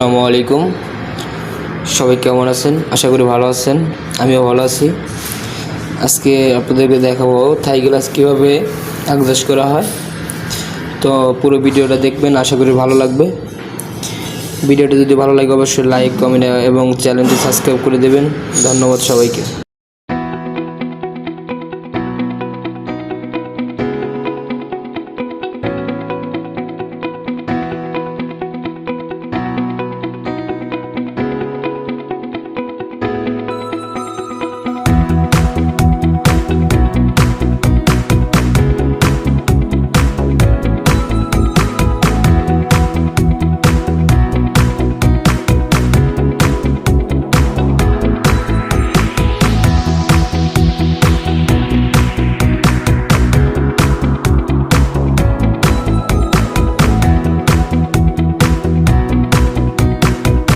আসসালামু আলাইকুম। সবাই কেমন আছেন? আশা করি ভালো আছেন। আমিও ভালো আছি। আজকে আপনাদেরকে দেখাবো থাই গ্লাস কীভাবে আগুদাস করা হয়। তো পুরো ভিডিওটা দেখবেন, আশা করি ভালো লাগবে। ভিডিওটা যদি ভালো লাগে অবশ্যই লাইক, কমেন্ট এবং চ্যানেলটি সাবস্ক্রাইব করে দেবেন। ধন্যবাদ সবাইকে।